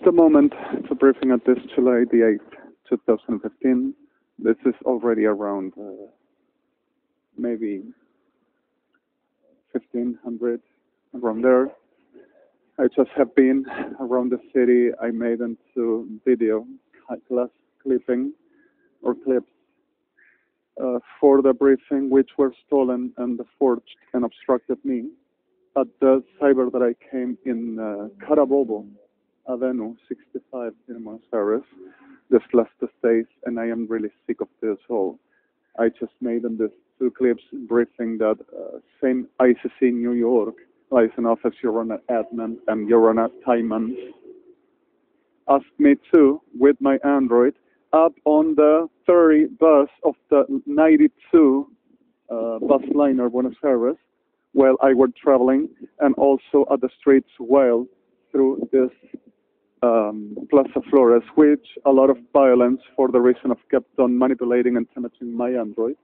the moment to briefing at this July the 8th, 2015. This is already around maybe 1500, around there. I just have been around the city. I made into video class clipping or clips for the briefing, which were stolen and forged and obstructed me at the cyber that I came in Carabobo Avenue 65 in Buenos Aires this last days, and I am really sick of this. So I just made in these two clips briefing that same ICC New York license office Yorona admin and Yorona Timans asked me to, with my Android, up on the 30 bus of the 92 bus liner Buenos Aires while I were traveling, and also at the streets while through this Plaza Flores, which a lot of violence for the reason of kept on manipulating and damaging my Android,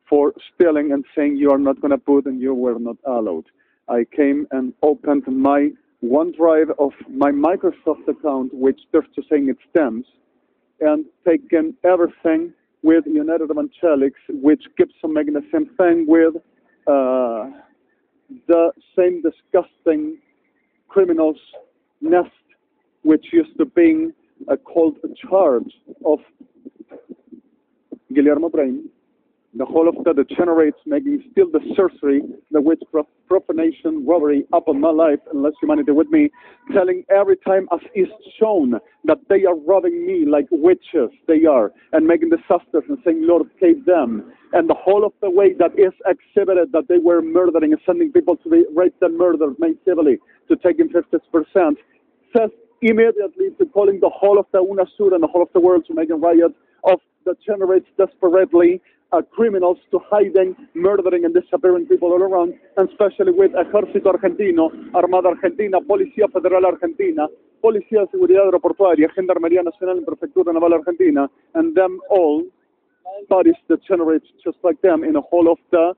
for stealing and saying you are not going to put and you were not allowed. I came and opened my OneDrive of my Microsoft account, which they're just saying it stems, and taken everything with United Evangelics, which keeps on making the same thing with the same disgusting criminals nest, which used to be called a charge of Guillermo Brain, the whole of that degenerates, making still the sorcery, the witchcraft, profanation, robbery upon my life and less humanity with me, telling every time as is shown that they are robbing me like witches they are, and making disasters and saying, Lord, save them. And the whole of the way that is exhibited that they were murdering and sending people to be raped and murdered, made civilly, to taking 50%, says immediately to calling the whole of the UNASUR and the whole of the world to making riots of the generates desperately criminals to hiding, murdering and disappearing people all around, and especially with Ejército Argentino, Armada Argentina, Policía Federal Argentina, Policía de Seguridad Aeroportuaria, Gendarmería Nacional and Prefectura Naval Argentina, and them all bodies that generates just like them in a whole of the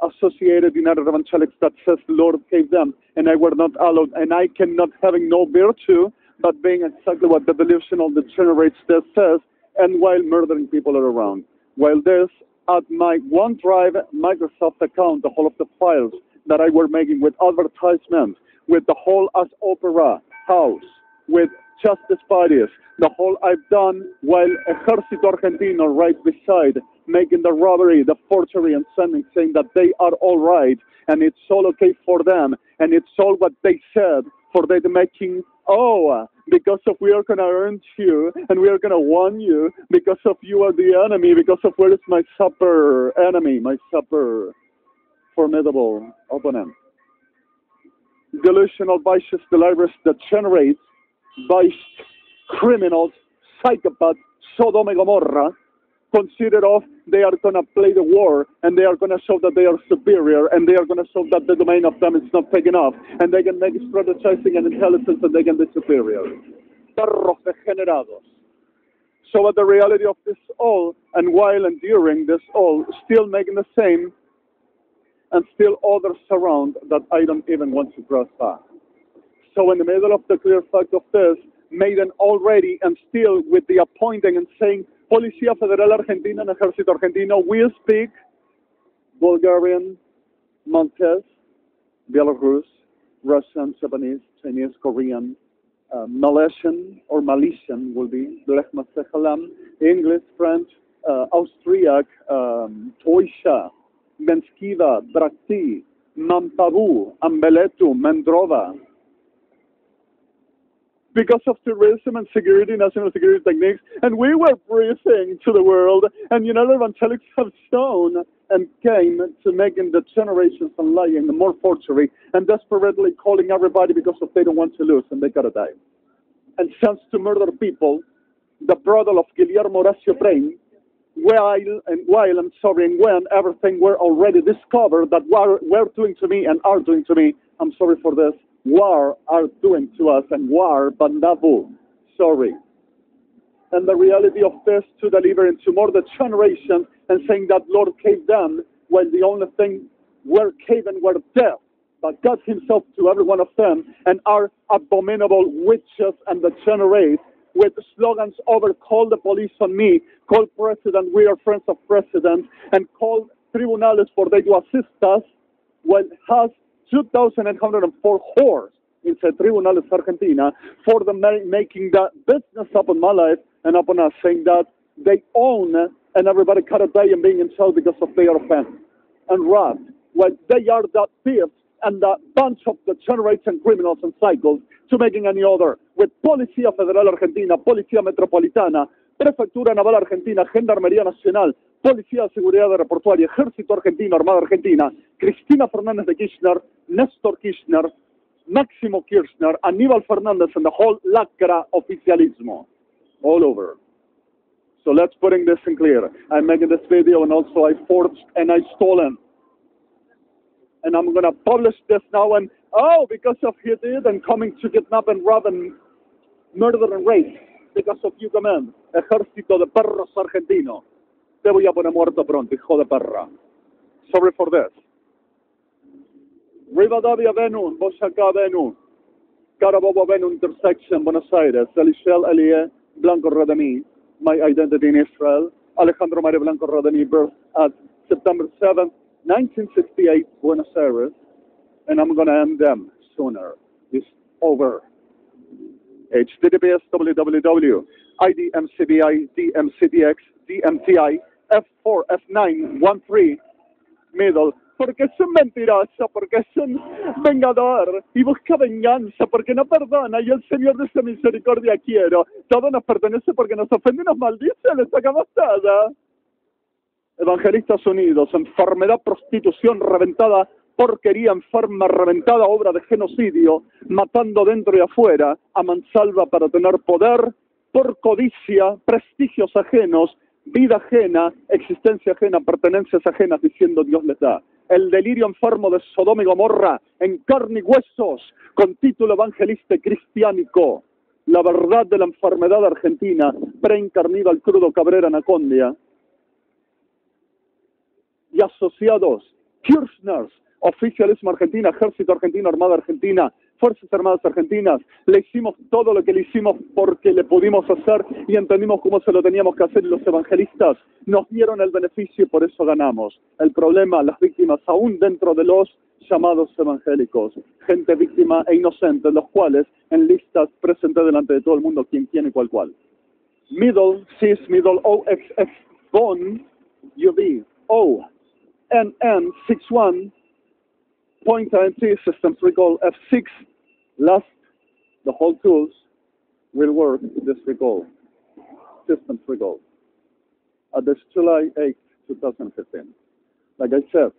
associated United Evangelics that says Lord gave them, and I were not allowed, and I cannot having no virtue but being exactly what the delusional degenerates that says, and while murdering people all around. While this, at my OneDrive Microsoft account, the whole of the files that I were making with advertisements, with the whole as opera house, with justice parties, the whole I've done while Ejército Argentino right beside, making the robbery, the forgery, and sending, saying that they are all right, and it's all okay for them, and it's all what they said, for they making, because of we are going to earn you, and we are going to warn you, because of you are the enemy, because of where is my super enemy, my super formidable opponent. Delusional, vicious, delirious, that generates vice, criminals, psychopaths, Sodom and Gomorrah, consider of they are going to play the war, and they are going to show that they are superior, and they are going to show that the domain of them is not taken off, and they can make strategizing and intelligence, and they can be superior. Perros degenerados. So at the reality of this all, and while enduring this all, still making the same, and still others around that I don't even want to cross by. So in the middle of the clear fact of this, made an already, and still with the appointing and saying, Policía Federal Argentina and Ejército Argentino, we speak Bulgarian, Maltese, Belarus, Russian, Japanese, Chinese, Korean, Malaysian or Malaysian will be English, French, Austriac, Toisha, Menskiva, Brakti, Mampabu, Ambeletu, Mendrova. Because of terrorism and security, national security techniques, and we were briefing to the world, and United Evangelics have shown and came to making the generations and lying, the more forgery, and desperately calling everybody because of they don't want to lose, and they gotta die. And sends to murder people, the brother of Guillermo Horacio Brain, while and when everything were already discovered that were doing to me and are doing to me, I'm sorry for this, war are doing to us, and war bandavu, sorry. And the reality of this to deliver into more the generation and saying that Lord gave them, when the only thing were given were death, but God himself to every one of them, and are abominable witches and degenerates, with slogans over call the police on me, call president, we are friends of president, and call tribunales for they to assist us, well, has 2,804 whores inside tribunales Argentina for the making the business upon my life and upon us, saying that they own and everybody cut a day and being in jail because of their offense and robbed. Well, they are the thieves and the bunch of degenerates and criminals and cycles to making any other, with Policía Federal Argentina, Policía Metropolitana, Prefectura Naval Argentina, Gendarmería Nacional, Policía de Seguridad Aeroportuaria, Ejército Argentino, Armada Argentina, Cristina Fernández de Kirchner, Néstor Kirchner, Máximo Kirchner, Aníbal Fernández, and the whole lacra oficialismo all over. So let's putting this in clear. I'm making this video and also I forged and I stolen. And I'm going to publish this now and, oh, because of you did and coming to kidnap and rob and murder and rape. Because of you command. Ejército de perros argentino. Te voy a poner muerto pronto, hijo de perra. Sorry for this. Rivadavia Avenue, Boyacá Avenue, Carabobo Avenue intersection, Buenos Aires, Elishel Elie, Blanco REDEMI, my identity in Israel, Alejandro Maria Blanco REDEMI, birth at September 7th, 1968, Buenos Aires, and I'm going to end them sooner. It's over. HTTPS www IDMCBI DMCDX DMTI F4 F9 13 middle. Porque es un mentiroso, porque es un vengador y busca venganza, porque no perdona y el Señor de su misericordia quiero. Todo nos pertenece porque nos ofende y nos maldice, le sacamos todo. Evangelistas Unidos, enfermedad, prostitución, reventada, porquería, enferma, reventada, obra de genocidio, matando dentro y afuera, a mansalva para tener poder, por codicia, prestigios ajenos, vida ajena, existencia ajena, pertenencias ajenas, diciendo Dios les da. El delirio enfermo de Sodoma y Gomorra, en carne y huesos, con título evangelista y cristiánico. La verdad de la enfermedad argentina, preencarnida al crudo Cabrera Anacondia. Y asociados, Kirchners, oficialismo argentino, ejército argentino, armada argentina, fuerzas armadas argentinas, le hicimos todo lo que le hicimos porque le pudimos hacer y entendimos cómo se lo teníamos que hacer y los evangelistas nos dieron el beneficio y por eso ganamos. El problema, las víctimas aún dentro de los llamados evangélicos, gente víctima e inocente, los cuales en listas presenté delante de todo el mundo quién y cuál. Middle, cis, middle, OXX, bone, UV, O, NN, 61, point INT, systems recall F6, last, the whole tools will work this recall, systems recall, at this July 8, 2015. Like I said,